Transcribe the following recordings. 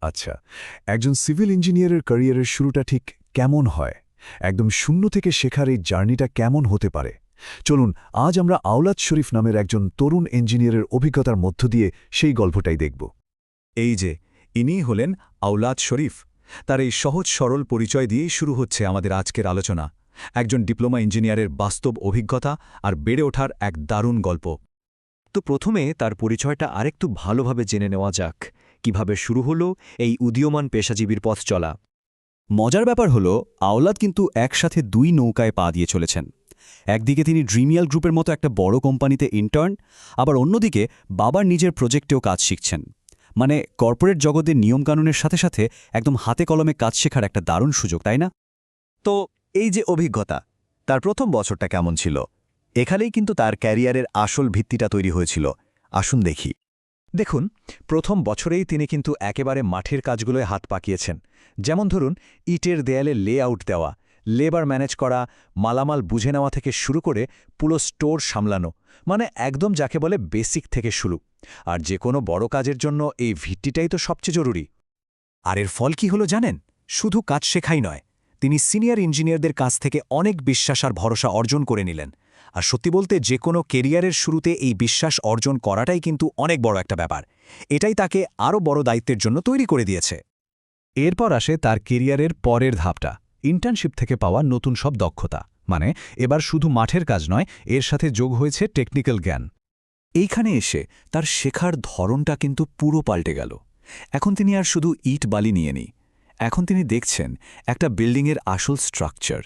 আচ্ছা, একজন সিভিল ইঞ্জিনিয়ারের ক্যারিয়ারের শুরুটা ঠিক কেমন হয়? একদম শূন্য থেকে শেখার এই জার্নিটা কেমন হতে পারে? চলুন আজ আমরা আওলাদ শরীফ নামের একজন তরুণ ইঞ্জিনিয়ারের অভিজ্ঞতার মধ্য দিয়ে সেই গল্পটাই দেখব। এই যে ইনিই হলেন আওলাদ শরীফ। তার এই সহজ সরল পরিচয় দিয়েই শুরু হচ্ছে আমাদের আজকের আলোচনা। একজন ডিপ্লোমা ইঞ্জিনিয়ারের বাস্তব অভিজ্ঞতা আর বেড়ে ওঠার এক দারুণ গল্প। তো প্রথমে তার পরিচয়টা আরেকটু ভালোভাবে জেনে নেওয়া যাক কিভাবে শুরু হলো এই উদীয়মান পেশাজীবীর পথ চলা। মজার ব্যাপার হলো আওলাদ কিন্তু একসাথে দুই নৌকায় পা দিয়ে চলেছেন। একদিকে তিনি ড্রিমিয়াল গ্রুপের মতো একটা বড় কোম্পানিতে ইন্টার্ন, আবার অন্যদিকে বাবার নিজের প্রজেক্টেও কাজ শিখছেন। মানে কর্পোরেট জগতের নিয়মকানুনের সাথে সাথে একদম হাতে কলমে কাজ শেখার একটা দারুণ সুযোগ, তাই না? তো এই যে অভিজ্ঞতা, তার প্রথম বছরটা কেমন ছিল? এখানেই কিন্তু তার ক্যারিয়ারের আসল ভিত্তিটা তৈরি হয়েছিল। আসুন দেখি। দেখুন, প্রথম বছরেই তিনি কিন্তু একেবারে মাঠের কাজগুলোয় হাত পাকিয়েছেন। যেমন ধরুন, ইটের দেয়ালে লেআউট দেওয়া, লেবার ম্যানেজ করা, মালামাল বুঝে নেওয়া থেকে শুরু করে পুরো স্টোর সামলানো, মানে একদম যাকে বলে বেসিক থেকে শুরু। আর যে কোনো বড় কাজের জন্য এই ভিত্তিটাই তো সবচেয়ে জরুরি। আর এর ফল কি হলো জানেন? শুধু কাজ শেখাই নয়, তিনি সিনিয়র ইঞ্জিনিয়ারদের কাছ থেকে অনেক বিশ্বাস আর ভরসা অর্জন করে নিলেন। আর সত্যি বলতে যে কোনো কেরিয়ারের শুরুতে এই বিশ্বাস অর্জন করাটাই কিন্তু অনেক বড় একটা ব্যাপার। এটাই তাকে আরও বড় দায়িত্বের জন্য তৈরি করে দিয়েছে। এরপর আসে তার কেরিয়ারের পরের ধাপটা, ইন্টার্নশিপ থেকে পাওয়া নতুন সব দক্ষতা। মানে এবার শুধু মাঠের কাজ নয়, এর সাথে যোগ হয়েছে টেকনিক্যাল জ্ঞান। এইখানে এসে তার শেখার ধরনটা কিন্তু পুরো পাল্টে গেল। এখন তিনি আর শুধু ইট বালি নিয়ে নেই, এখন তিনি দেখছেন একটা বিল্ডিংয়ের আসল স্ট্রাকচার,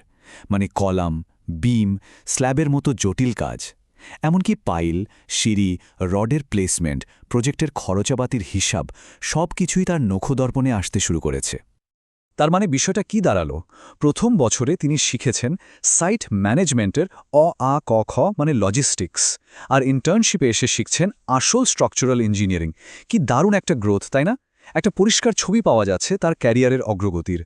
মানে কলাম, বিম, স্ল্যাবের মতো জটিল কাজ। এমনকি পাইল, সিঁড়ি, রডের প্লেসমেন্ট, প্রজেক্টের খরচাপাতির হিসাব সব কিছুই তার নখদর্পণে আসতে শুরু করেছে। তার মানে বিষয়টা কি দাঁড়ালো? প্রথম বছরে তিনি শিখেছেন সাইট ম্যানেজমেন্টের আ ক খ, মানে লজিস্টিক্স। আর ইন্টার্নশিপে এসে শিখছেন আসল স্ট্রাকচারাল ইঞ্জিনিয়ারিং। কি দারুণ একটা গ্রোথ, তাই না? একটা পরিষ্কার ছবি পাওয়া যাচ্ছে তার ক্যারিয়ারের অগ্রগতির।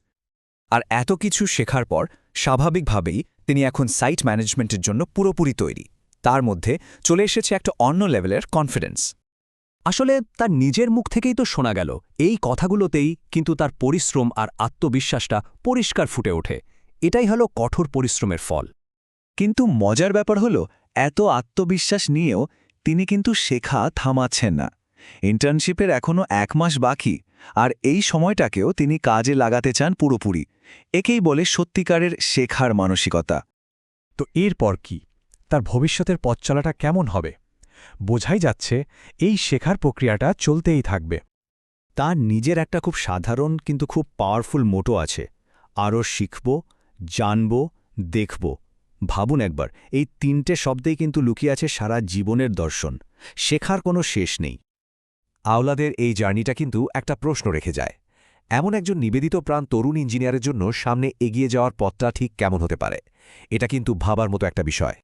আর এত কিছু শেখার পর স্বাভাবিকভাবেই তিনি এখন সাইট ম্যানেজমেন্টের জন্য পুরোপুরি তৈরি। তার মধ্যে চলে এসেছে একটা অন্য লেভেলের কনফিডেন্স। আসলে তার নিজের মুখ থেকেই তো শোনা গেল, এই কথাগুলোতেই কিন্তু তার পরিশ্রম আর আত্মবিশ্বাসটা পরিষ্কার ফুটে ওঠে। এটাই হলো কঠোর পরিশ্রমের ফল। কিন্তু মজার ব্যাপার হলো, এত আত্মবিশ্বাস নিয়েও তিনি কিন্তু শেখা থামাচ্ছেন না। ইন্টার্নশিপের এখনও 1 মাস বাকি, আর এই সময়টাকেও তিনি কাজে লাগাতে চান পুরোপুরি। একেই বলে সত্যিকারের শেখার মানসিকতা। তো এরপর কি? তার ভবিষ্যতের পথ চলাটা কেমন হবে? বোঝাই যাচ্ছে এই শেখার প্রক্রিয়াটা চলতেই থাকবে। তার নিজের একটা খুব সাধারণ কিন্তু খুব পাওয়ারফুল মোটো আছে, আরও শিখব, জানব, দেখব। ভাবুন একবার, এই 3টে শব্দেই কিন্তু লুকিয়ে আছে সারা জীবনের দর্শন। শেখার কোনো শেষ নেই। আওলাদের এই জার্নিটা কিন্তু একটা প্রশ্ন রেখে যায়। এমন একজন নিবেদিত প্রাণ তরুণ ইঞ্জিনিয়ারের জন্য সামনে এগিয়ে যাওয়ার পথটা ঠিক কেমন হতে পারে? এটা কিন্তু ভাবার মতো একটা বিষয়।